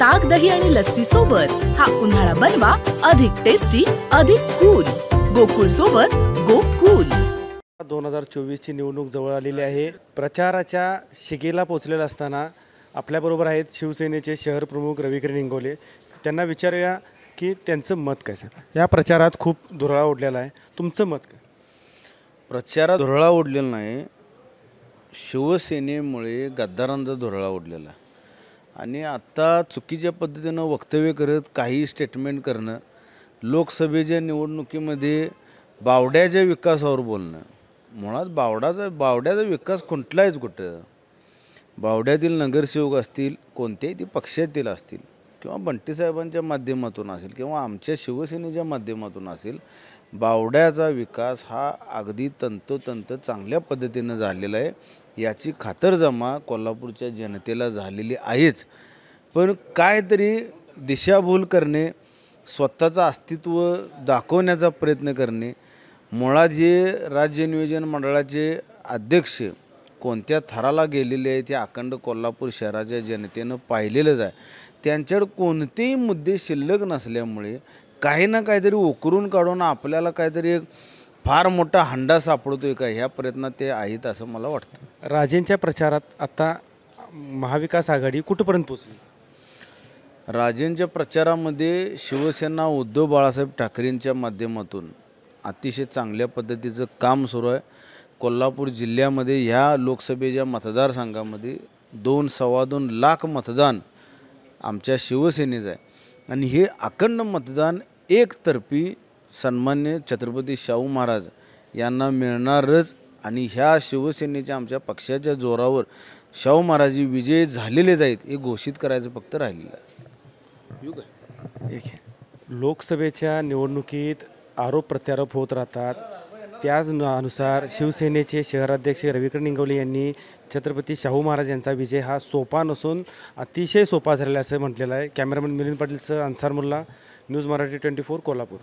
ताक, दही आणि लस्सी सोबत हा उन्हाळा बनवा अधिक टेस्टी, अधिक कूल. गोकुळ सोबत गोकुळ. 2024 ची निवडणूक जवळ आलेली आहे. प्रचाराच्या शिगेला पोहोचलेला असताना आपल्याबरोबर आहेत शिवसेनेचे शहर प्रमुख रविकिरण इंगोले. त्यांना विचारूया की त्यांचं मत काय सर. या प्रचारात खूप धुरळा उडलेला आहे, तुमचं मत काय? प्रचारात धुरळा उडलेला नाही, शिवसेनेमुळे गद्दारांचा धुरळा उडलेला आणि आता चुकीच्या पद्धतीनं वक्तव्य करत काही स्टेटमेंट करणं, लोकसभेच्या निवडणुकीमध्ये बावड्याच्या विकासावर बोलणं. मुळात बावड्याचा विकास कुठलाच कुठं. बावड्यातील नगरसेवक असतील, कोणत्याही ती पक्षातील असतील किंवा बंटीसाहेबांच्या माध्यमातून असेल किंवा आमच्या शिवसेनेच्या माध्यमातून असेल, बावड्याचा विकास हा अगदी तंतोतंत चांगल्या पद्धतीनं झालेला आहे. याची खातरजमा कोल्हापूरच्या जनतेला झालेली आहेच. पण काहीतरी दिशाभूल करणे, स्वतःचं अस्तित्व दाखवण्याचा प्रयत्न करणे, मुळात जे राज्य नियोजन मंडळाचे अध्यक्ष कोणत्या थराला गेलेले आहेत हे अखंड कोल्हापूर शहराच्या जनतेनं पाहिलेलंच आहे. त्यांच्याकडे कोणतेही मुद्दे शिल्लक नसल्यामुळे काही ना काहीतरी उकरून काढून आपल्याला काहीतरी एक फार मोठा हंडा सापडतोय का ह्या प्रयत्नात ते आहेत असं मला वाटतं. राजेंच्या प्रचारात आता महाविकास आघाडी कुठपर्यंत पोहोचली? राजेंच्या प्रचारामध्ये शिवसेना उद्धव बाळासाहेब ठाकरेंच्या माध्यमातून अतिशय चांगल्या पद्धतीचं काम सुरू आहे. कोल्हापूर जिल्ह्यामध्ये ह्या लोकसभेच्या मतदारसंघामध्ये 2-2.25 लाख मतदान आमच्या शिवसेनेचं आहे आणि हे अखंड मतदान एकतर्फी सन्मान्य छत्रपती शाहू महाराज यांना मिळणारच आणि ह्या शिवसेनेच्या आमच्या पक्षाच्या जोरावर शाहू महाराज विजय झालेलेच आहेत हे घोषित करायचं फक्त राहिलेलं आहे. लोकसभेच्या निवडणुकीत आरोप प्रत्यारोप होत राहतात. त्याच अनुसार शिवसेनेचे शहराध्यक्ष रविकिरण इंगोले यांनी छत्रपती शाहू महाराज यांचा विजय हा सोपा नसून अतिशय सोपा झालेला असं म्हटलेलं आहे. कॅमेरामॅन मिलिंद पाटीलसह अन्सार मुल्ला, न्यूज मराठी 24 कोल्हापूर.